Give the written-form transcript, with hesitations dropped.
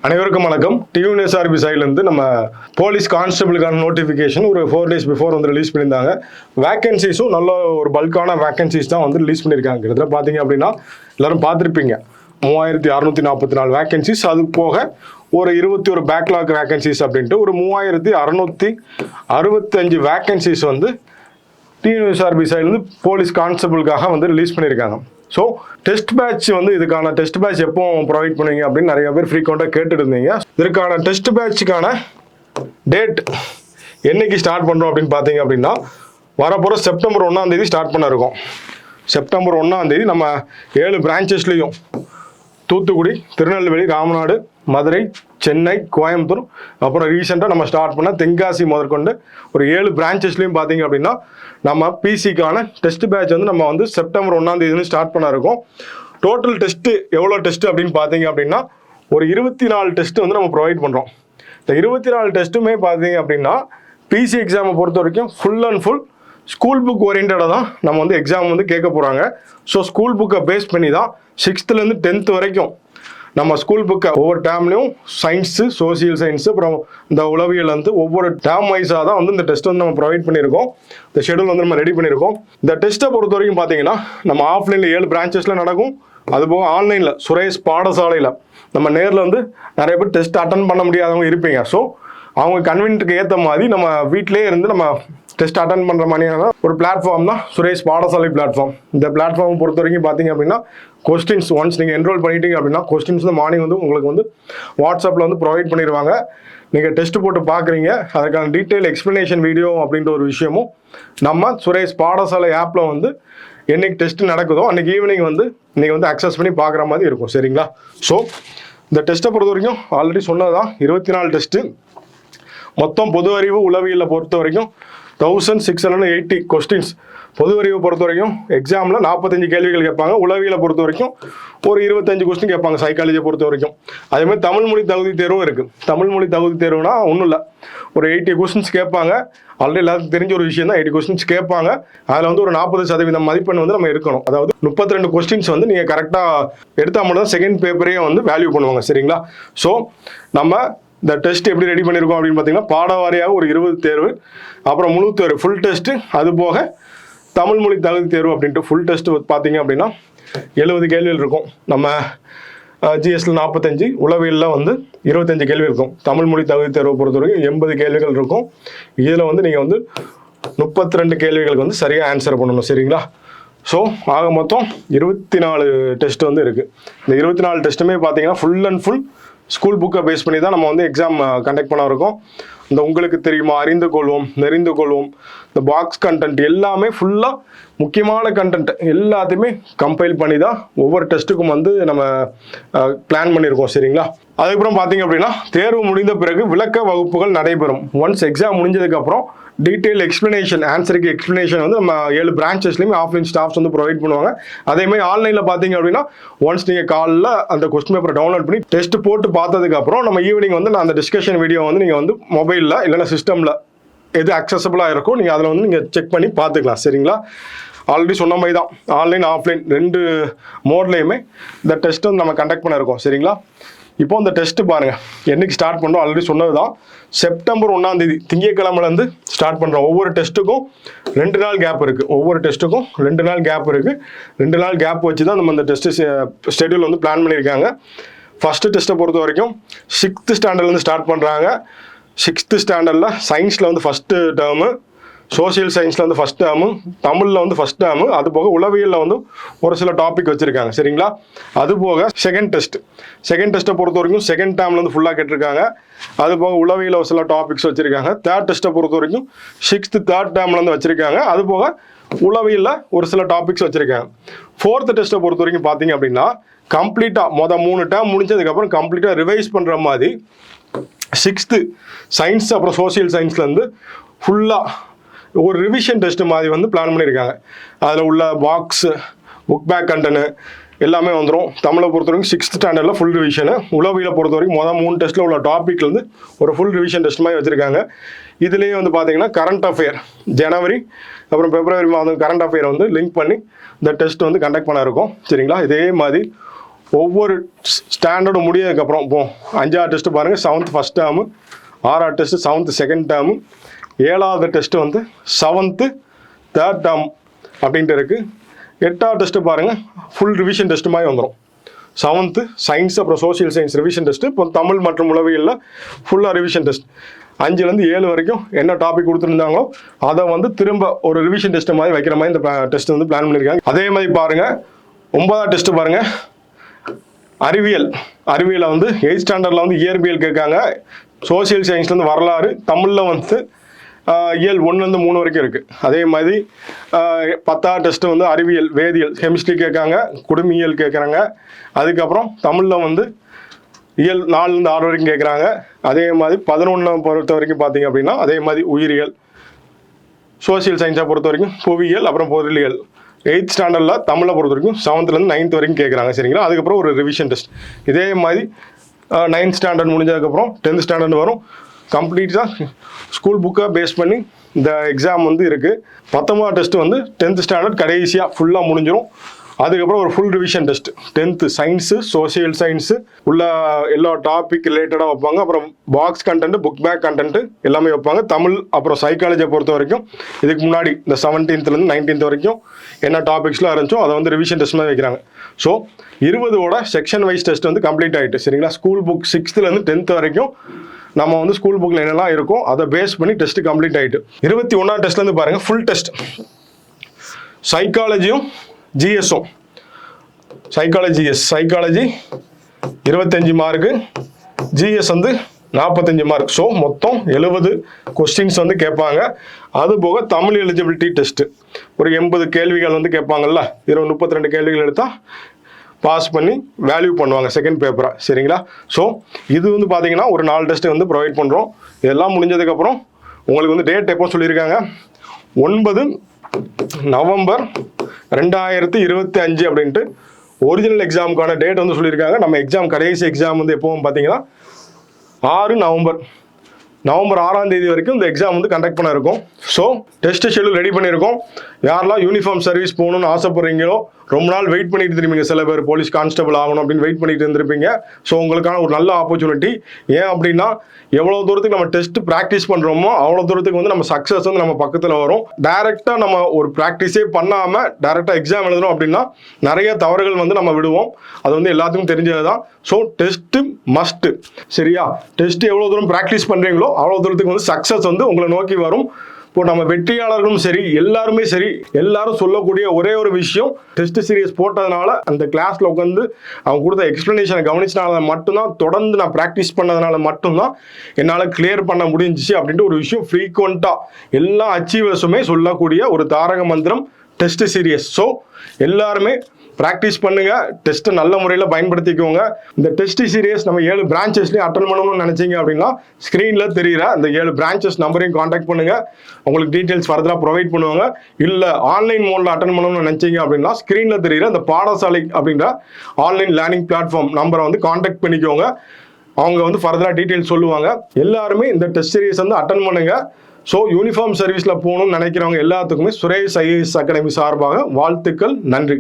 அனைவருக்கும் வணக்கம். டியூஎன்எஸ்ஆர்பி சைட்லேருந்து நம்ம போலீஸ் கான்ஸ்டபிளுக்கான நோட்டிஃபிகேஷன் ஒரு 4 days பிஃபோர் வந்து ரிலீஸ் பண்ணியிருந்தாங்க. வேக்கன்சிஸும் நல்ல ஒரு பல்கான வேக்கன்சிஸ் தான் வந்து ரிலீஸ் பண்ணியிருக்காங்க. கிட்டத்தட்ட பார்த்தீங்க அப்படின்னா எல்லாரும் பார்த்துருப்பீங்க, 3644 வேக்கன்சிஸ். அது போக ஒரு 21 பேக்லாக் வேக்கன்சிஸ் அப்படின்ட்டு ஒரு 3665 வேக்கன்சிஸ் வந்து டிஎன்எஸ்ஆர்பி சைட்லேருந்து போலீஸ் கான்ஸ்டபிளுக்காக வந்து ரிலீஸ் பண்ணியிருக்காங்க. ஸோ டெஸ்ட் பேட்ச் வந்து இதுக்கான டெஸ்ட் பேட்ச் எப்போ ப்ரொவைட் பண்ணுவீங்க அப்படின்னு நிறைய பேர் ஃப்ரீக்வெண்ட்டாக கேட்டுட்டு இருந்தீங்க. இதற்கான டெஸ்ட் பேட்சுக்கான டேட் என்னைக்கு ஸ்டார்ட் பண்ணுறோம் அப்படின்னு பார்த்தீங்க அப்படின்னா வரப்போகிற செப்டம்பர் 1 ஸ்டார்ட் பண்ண இருக்கோம். செப்டம்பர் 1 நம்ம 7 பிரான்ச்சஸ்லேயும் தூத்துக்குடி, திருநெல்வேலி, ராமநாடு, மதுரை, சென்னை, கோயம்புத்தூர், அப்புறம் ரீசெண்டாக நம்ம ஸ்டார்ட் பண்ண தென்காசி முதற்கொண்டு ஒரு 7 பிரான்ச்சஸ்லையும் பார்த்தீங்க அப்படின்னா நம்ம பிசிக்கான டெஸ்ட் பேட்ச் வந்து நம்ம வந்து செப்டம்பர் 1 ஸ்டார்ட் பண்ண இருக்கோம். டோட்டல் டெஸ்ட்டு எவ்வளோ டெஸ்ட் அப்படின்னு பார்த்தீங்க அப்படின்னா ஒரு 24 டெஸ்ட் வந்து நம்ம ப்ரொவைட் பண்ணுறோம். இந்த 24 டெஸ்ட்டுமே பார்த்தீங்க அப்படின்னா பிசி எக்ஸாமை பொறுத்த வரைக்கும் full and full school book ஓரியன்டாக தான் நம்ம வந்து எக்ஸாம் வந்து கேட்க போகிறாங்க. ஸோ ஸ்கூல் புக்கை பேஸ் பண்ணி தான் 6th-லேருந்து 10th வரைக்கும் நம்ம ஸ்கூல் புக்கை ஒவ்வொரு டேம்லையும் சயின்ஸு, சோசியல் சயின்ஸு, அப்புறம் இந்த உளவியல் வந்து ஒவ்வொரு டேம் வைஸாக தான் வந்து இந்த டெஸ்ட் வந்து நம்ம ப்ரொவைட் பண்ணியிருக்கோம். இந்த ஷெடியூல் வந்து நம்ம ரெடி பண்ணியிருக்கோம். இந்த டெஸ்ட்டை பொறுத்த வரைக்கும் பார்த்தீங்கன்னா நம்ம ஆஃப்லைனில் 7 பிரான்ச்சஸில் நடக்கும். அதுபோக ஆன்லைனில் சுரேஷ் பாடசாலையில் நம்ம நேரில் வந்து நிறைய பேர் டெஸ்ட் அட்டன் பண்ண முடியாதவங்க இருப்பீங்க. ஸோ அவங்க கன்வீனியன்ட்டுக்கு ஏற்ற மாதிரி நம்ம வீட்டிலே இருந்து நம்ம டெஸ்ட் அட்டன் பண்ணுற மாதிரியான ஒரு பிளாட்ஃபார்ம் தான் சுரேஷ் பாடசாலை பிளாட்ஃபார்ம். இந்த பிளாட்ஃபார்ம் பொறுத்த வரைக்கும் பார்த்தீங்க அப்படின்னா கொஸ்டின்ஸ் ஒன்ஸ் நீங்கள் என்ரோல் பண்ணிட்டீங்க அப்படின்னா கொஸ்டின்ஸ் வந்து மார்னிங் வந்து உங்களுக்கு வந்து வாட்ஸ்அப்பில் வந்து ப்ரொவைட் பண்ணிடுவாங்க. நீங்கள் டெஸ்ட் போட்டு பார்க்குறீங்க, அதுக்கான டீட்டெயில் எக்ஸ்ப்ளனேஷன் வீடியோ அப்படின்ற ஒரு விஷயமும் நம்ம சுரேஷ் பாடசாலை ஆப்பில் வந்து என்னைக்கு டெஸ்ட் நடக்குதோ அன்றைக்கி ஈவினிங் வந்து நீங்கள் வந்து அக்சஸ் பண்ணி பார்க்குற மாதிரி இருக்கும். சரிங்களா? ஸோ இந்த டெஸ்ட்டை பொறுத்த வரைக்கும் ஆல்ரெடி சொன்னது தான் 24 டெஸ்ட்டு. மொத்தம் பொது அறிவு உளவியலில் பொறுத்த வரைக்கும் 1680 கொஸ்டின்ஸ். பொது அறிவை பொறுத்த வரைக்கும் எக்ஸாமில் 45 கேள்விகள் கேட்பாங்க. உளவியலை பொறுத்த வரைக்கும் ஒரு 25 கொஸ்டின் கேட்பாங்க சைக்காலஜியை பொறுத்த வரைக்கும். அதேமாதிரி தமிழ் மொழி தகுதி தேர்வும் இருக்குது. தமிழ் மொழி தகுதி தேர்வுனா ஒன்றும் இல்லை, ஒரு 80 கொஸ்டின்ஸ் கேட்பாங்க. ஆல்ரெடி எல்லாத்துக்கும் தெரிஞ்ச ஒரு விஷயம் தான், 80 கொஸ்டின்ஸ் கேட்பாங்க. அதில் வந்து ஒரு 40% மதிப்பெண் வந்து நம்ம இருக்கணும். அதாவது 32 கொஸ்டின்ஸ் வந்து நீங்கள் கரெக்டாக எடுத்தால் மட்டும் தான் செகண்ட் பேப்பரே வந்து வேல்யூ பண்ணுவாங்க. சரிங்களா? ஸோ நம்ம இந்த டெஸ்ட் எப்படி ரெடி பண்ணியிருக்கோம் அப்படின்னு பார்த்தீங்கன்னா பாடவாரியாக ஒரு 20 தேர்வு, அப்புறம் முழு தேர்வு ஃபுல் டெஸ்ட்டு, அது போக தமிழ் மொழி தகுதி தேர்வு அப்படின்ட்டு ஃபுல் டெஸ்ட்டு பார்த்தீங்க அப்படின்னா 70 கேள்விகள் இருக்கும். நம்ம ஜிஎஸ்ல 45, உளவியலில் வந்து 25 கேள்வி இருக்கும். தமிழ் மொழி தகுதி தேர்வை பொறுத்த வரைக்கும் 80 கேள்விகள் இருக்கும். இதில் வந்து நீங்கள் வந்து 32 கேள்விகளுக்கு வந்து சரியாக ஆன்சர் பண்ணணும். சரிங்களா? ஸோ ஆக மொத்தம் 24 டெஸ்ட் வந்து இருக்குது. இந்த 24 டெஸ்ட்டுமே பார்த்தீங்கன்னா ஃபுல் அண்ட் ஃபுல் ஸ்கூல் புக்கை பேஸ் பண்ணி தான் நம்ம வந்து எக்ஸாம் கண்டக்ட் பண்ண இருக்கோம். இந்த உங்களுக்கு தெரியுமா, அறிந்து கொள்வோம், நெறிந்து கொள்வோம், இந்த பாக்ஸ் கண்டென்ட் எல்லாமே ஃபுல்லாக முக்கியமான கண்டென்ட் எல்லாத்தையுமே கம்பைல் பண்ணி தான் ஒவ்வொரு டெஸ்ட்டுக்கும் வந்து நம்ம பிளான் பண்ணியிருக்கோம். சரிங்களா? அதுக்கப்புறம் பார்த்தீங்க அப்படின்னா தேர்வு முடிந்த பிறகு விளக்க வகுப்புகள் நடைபெறும். ஒன்ஸ் எக்ஸாம் முடிஞ்சதுக்கப்புறம் டீட்டெயில் எக்ஸ்ப்ளனேஷன், ஆன்சருக்கு எக்ஸ்ப்ளனேஷன் வந்து நம்ம 7 பிரான்ச்சஸ்லையுமே ஆஃப்லைன் ஸ்டாஃப்ஸ் வந்து ப்ரொவைட் பண்ணுவாங்க. அதேமாதிரி ஆன்லைனில் பார்த்தீங்க அப்படின்னா ஒன்ஸ் நீங்கள் காலில் அந்த கொஸ்டின் பேப்பரை டவுன்லோட் பண்ணி டெஸ்ட் போட்டு பார்த்ததுக்கப்புறம் நம்ம ஈவினிங் வந்து நான் அந்த டிஸ்கஷன் வீடியோ வந்து நீங்கள் வந்து மொபைலில் இல்லைன்னா சிஸ்டமில் எது அக்சசபிளாக இருக்கும் நீங்கள் அதில் வந்து நீங்கள் செக் பண்ணி பார்த்துக்கலாம். சரிங்களா? ஆல்ரெடி சொன்ன மாதிரி தான் ஆன்லைன் ஆஃப்லைன் 2 மோட்லேயுமே இந்த டெஸ்ட் வந்து நம்ம கண்டக்ட் பண்ண இருக்கோம். சரிங்களா? இப்போ இந்த டெஸ்ட்டு பாருங்கள் என்றைக்கு ஸ்டார்ட் பண்ணுறோம், ஆல்ரெடி சொன்னது தான் செப்டம்பர் 1 திங்கட்கிழமைலேருந்து ஸ்டார்ட் பண்ணுறோம். ஒவ்வொரு டெஸ்ட்டுக்கும் 2 நாள் கேப் இருக்குது. ஒவ்வொரு டெஸ்ட்டுக்கும் 2 நாள் கேப் இருக்குது. 2 நாள் கேப் வச்சு தான் நம்ம இந்த டெஸ்ட்டு ஷெடியூல் வந்து பிளான் பண்ணியிருக்காங்க. ஃபஸ்ட்டு டெஸ்ட்டை பொறுத்த வரைக்கும் 6th ஸ்டாண்டர்ட்லேருந்து ஸ்டார்ட் பண்ணுறாங்க. 6th ஸ்டாண்டர்டில் சயின்ஸில் வந்து ஃபஸ்ட்டு டேர்மு, சோசியல் சயின்ஸில் வந்து ஃபஸ்ட் டேர்மு, தமிழில் வந்து ஃபஸ்ட் டேர்மு, அது போக உளவியலில் வந்து ஒரு சில டாபிக் வச்சுருக்காங்க. சரிங்களா? அது போக செகண்ட் டெஸ்ட்டை பொறுத்த வரைக்கும் செகண்ட் டேர்மில் வந்து ஃபுல்லாக கேட்டிருக்காங்க. அது போக உளவியலில் ஒரு சில டாபிக்ஸ் வச்சுருக்காங்க. தேர்ட் டெஸ்ட்டை பொறுத்த வரைக்கும் 6th தேர்ட் டேர்மில் வந்து வச்சுருக்காங்க. அது போக உளவியலில் ஒரு சில டாபிக்ஸ் வச்சுருக்காங்க. 4th டெஸ்ட்டை பொறுத்த வரைக்கும் பார்த்தீங்க அப்படின்னா கம்ப்ளீட்டாக 3 டேர்ம் முடிஞ்சதுக்கப்புறம் கம்ப்ளீட்டாக ரிவைஸ் பண்ணுற மாதிரி 6th சயின்ஸ் அப்புறம் சோசியல் சயின்ஸ்லேருந்து ஃபுல்லாக ஒரு ரிவிஷன் டெஸ்ட் மாதிரி வந்து பிளான் பண்ணியிருக்காங்க. அதில் உள்ள பாக்ஸு, புக் பேக் கண்டென்ட் எல்லாமே வந்துடும். தமிழை பொறுத்த வரைக்கும் 6th ஸ்டாண்டர்டில் ஃபுல் ரிவிஷனு, உளவியலை பொறுத்த வரைக்கும் 3 டெஸ்ட்டில் உள்ள டாப்பிக்லேருந்து ஒரு ஃபுல் ரிவிஷன் டெஸ்ட் மாதிரி வச்சுருக்காங்க. இதுலேயே வந்து பார்த்தீங்கன்னா கரண்ட் அஃபேர் ஜனவரி அப்புறம் பிப்ரவரி மாதம் கரண்ட் அஃபேர் வந்து லிங்க் பண்ணி இந்த டெஸ்ட் வந்து கண்டக்ட் பண்ண இருக்கும். சரிங்களா? இதே மாதிரி ஒவ்வொரு ஸ்டாண்டர்டும் முடியதுக்கப்புறம் இப்போ 5வது டெஸ்ட்டு பாருங்கள் 7th ஃபஸ்ட் டேர்மு, 6வது டெஸ்ட்டு 7th செகண்ட் டேர்மு, 7வது டெஸ்ட்டு வந்து 7th தேர்ட் டேர்ம் அப்படின்ட்டு இருக்குது. 8வது டெஸ்ட்டு பாருங்கள் ஃபுல் ரிவிஷன் டெஸ்ட்டு மாதிரி வந்துடும். 7th சயின்ஸ் அப்புறம் சோஷியல் சயின்ஸ் ரிவிஷன் டெஸ்ட்டு, இப்போ தமிழ் மற்றும் உளவியலில் ஃபுல்லாக ரிவிஷன் டெஸ்ட். 5லேருந்து 7 வரைக்கும் என்ன டாபிக் கொடுத்துருந்தாங்களோ அதை வந்து திரும்ப ஒரு ரிவிஷன் டெஸ்ட் மாதிரி வைக்கிற மாதிரி இந்த டெஸ்ட் வந்து பிளான் பண்ணியிருக்காங்க. அதே மாதிரி பாருங்கள் 9வது டெஸ்ட்டு பாருங்கள் அறிவியலை வந்து 8th ஸ்டாண்டர்டில் வந்து இயற்பியல் கேட்காங்க. சோசியல் சயின்ஸ்லேருந்து வரலாறு, தமிழில் வந்து இயல் 1லேருந்து 3 வரைக்கும் இருக்குது. அதே மாதிரி 10வது டெஸ்ட்டு வந்து அறிவியல், வேதியியல், கெமிஸ்ட்ரி கேட்காங்க, குடிமியல் கேட்குறாங்க. அதுக்கப்புறம் தமிழில் வந்து இயல் 4லேருந்து 6 வரைக்கும் கேட்குறாங்க. அதே மாதிரி 11 பொறுத்த வரைக்கும் பார்த்தீங்க அப்படின்னா அதே மாதிரி உயிரியல், சோசியல் சயின்ஸை பொறுத்த வரைக்கும் புவியியல், அப்புறம் பொருளியல். 8th ஸ்டாண்டர்டில் தமிழை பொறுத்த வரைக்கும் 7th-லேருந்து 9th வரைக்கும் கேட்குறாங்க. சரிங்களா? அதுக்கப்புறம் ஒரு ரிவிஷன் டெஸ்ட். இதே மாதிரி 9th ஸ்டாண்டர்ட் முடிஞ்சதுக்கப்புறம் 10th ஸ்டாண்டர்ட் வரும். கம்ப்ளீட்டாக ஸ்கூல் புக்கை பேஸ் பண்ணி இந்த எக்ஸாம் வந்து இருக்குது. 19வது டெஸ்ட்டு வந்து 10th ஸ்டாண்டர்ட் கடைசியாக ஃபுல்லாக முடிஞ்சிடும். அதுக்கப்புறம் ஒரு full revision test 10th science, social science உள்ள எல்லா டாபிக் ரிலேட்டடாக வைப்பாங்க. அப்புறம் box content, book back content எல்லாமே வைப்பாங்க. தமிழ் அப்புறம் சைக்காலஜியை பொறுத்த வரைக்கும் இதுக்கு முன்னாடி இந்த 17th-லேருந்து 19th வரைக்கும் என்ன டாபிக்ஸ்லாம் இருந்துச்சோ அதை வந்து ரிவிஷன் டெஸ்ட் மாதிரி வைக்கிறாங்க. ஸோ 20ஓட செக்ஷன் வைஸ் டெஸ்ட் வந்து கம்ப்ளீட் ஆகிட்டு. சரிங்களா? ஸ்கூல் புக் 6th-லேருந்து 10th வரைக்கும் நம்ம வந்து ஸ்கூல் புக்கில் என்னெல்லாம் இருக்கும் அதை பேஸ் பண்ணி டெஸ்ட் கம்ப்ளீட் ஆகிட்டு. 21வது டெஸ்ட்லேருந்து பாருங்கள் ஃபுல் டெஸ்ட். சைக்காலஜியும் ஜிஎஸும், சைக்காலஜி 25 மார்க்கு, ஜிஎஸ் வந்து 45 மார்க். ஸோ மொத்தம் 70 கொஸ்டின்ஸ் வந்து கேட்பாங்க. அது போக தமிழ் எலிஜிபிலிட்டி டெஸ்ட்டு ஒரு 80 கேள்விகள் வந்து கேட்பாங்கல்ல. 32 கேள்விகள் எடுத்தால் பாஸ் பண்ணி வேல்யூ பண்ணுவாங்க செகண்ட் பேப்பராக. சரிங்களா? ஸோ இது வந்து பார்த்தீங்கன்னா ஒரு 4 டெஸ்ட்டு வந்து ப்ரொவைட் பண்ணுறோம். இதெல்லாம் முடிஞ்சதுக்கப்புறம் உங்களுக்கு வந்து டேட் எப்போ சொல்லியிருக்காங்க, 9 நவம்பர் 2025 அப்படின்ட்டு ஒரிஜினல் எக்ஸாமுக்கான டேட் வந்து சொல்லியிருக்காங்க. நம்ம எக்ஸாம் கடைசி எக்ஸாம் வந்து எப்போவும் பார்த்தீங்கன்னா 6 நவம்பர் 6ஆம் தேதி வரைக்கும் இந்த எக்ஸாம் வந்து கண்டக்ட் பண்ண இருக்கும். ஸோ டெஸ்ட் ஷெடியூல் ரெடி பண்ணியிருக்கோம். யாரெல்லாம் யூனிஃபார்ம் சர்வீஸ் போகணும்னு ஆசைப்படுறீங்களோ, ரொம்ப நாள் வெயிட் பண்ணிட்டு இருப்பீங்க, சில பேர் போலீஸ் கான்ஸ்டபிள் ஆகணும் அப்படின்னு வெயிட் பண்ணிட்டு இருந்திருப்பீங்க. ஸோ உங்களுக்கான ஒரு நல்ல ஆப்பர்ச்சுனிட்டி. ஏன் அப்படின்னா எவ்வளோ தூரத்துக்கு நம்ம டெஸ்ட் ப்ராக்டிஸ் பண்ணுறோமோ அவ்வளோ தூரத்துக்கு வந்து நம்ம சக்ஸஸ் வந்து நம்ம பக்கத்தில் வரும். டைரெக்டாக நம்ம ஒரு ப்ராக்டிஸே பண்ணாமல் டைரெக்டாக எக்ஸாம் எழுதுறோம் அப்படின்னா நிறைய தவறுகள் வந்து நம்ம விடுவோம். அது வந்து எல்லாத்துக்கும் தெரிஞ்சது தான். So test must. சரியா? டெஸ்ட் எவ்வளோ தூரம் ப்ராக்டிஸ் பண்ணுறீங்களோ அவ்வளோ தூரத்துக்கு வந்து சக்ஸஸ் வந்து உங்களை நோக்கி வரும். இப்போ நம்ம வெற்றியாளர்களும் சரி, எல்லாருமே சரி, எல்லாரும் சொல்லக்கூடிய ஒரே ஒரு விஷயம், டெஸ்ட் சீரியஸ் போட்டதுனால அந்த கிளாஸில் உட்காந்து அவங்க கொடுத்த எக்ஸ்பிளனேஷனை கவனிச்சனால மட்டும்தான், தொடர்ந்து நான் ப்ராக்டிஸ் பண்ணதுனால மட்டும்தான் என்னால் கிளியர் பண்ண முடிஞ்சிச்சு அப்படின்ட்டு ஒரு விஷயம் ஃப்ரீக்வெண்ட்டாக எல்லா அச்சீவர்ஸுமே சொல்லக்கூடிய ஒரு தாரக மந்திரம் டெஸ்ட் சீரியஸ். ஸோ எல்லாருமே ப்ராக்டிஸ் பண்ணுங்க, டெஸ்ட்டை நல்ல முறையில் பயன்படுத்திக்கோங்க. இந்த டெஸ்ட் சீரியஸ் நம்ம 7 பிரான்ச்சஸ்லேயும் அட்டன் பண்ணணும்னு நினைச்சீங்க அப்படின்னா ஸ்க்ரீனில் தெரியுற அந்த 7 பிரான்ச்சஸ் நம்பரையும் காண்டாக்ட் பண்ணுங்க. உங்களுக்கு டீட்டெயில்ஸ் ஃபர்தராக ப்ரொவைட் பண்ணுவாங்க. இல்லை ஆன்லைன் மோடில் அட்டன் பண்ணணும்னு நினைச்சீங்க அப்படின்னா ஸ்க்ரீனில் தெரியுற அந்த பாடசாலை அப்படின்ற ஆன்லைன் லேர்னிங் பிளாட்ஃபார்ம் நம்பரை வந்து காண்டாக்ட் பண்ணிக்கோங்க. அவங்க வந்து ஃபர்தராக டீட்டெயில்ஸ் சொல்லுவாங்க. எல்லாருமே இந்த டெஸ்ட் சீரியஸ் வந்து அட்டன் பண்ணுங்க. ஸோ யூனிஃபார்ம் சர்வீஸில் போகணும்னு நினைக்கிறவங்க எல்லாத்துக்குமே சுரேஷ் IAS அகாடமி சார்பாக வாழ்த்துக்கள். நன்றி.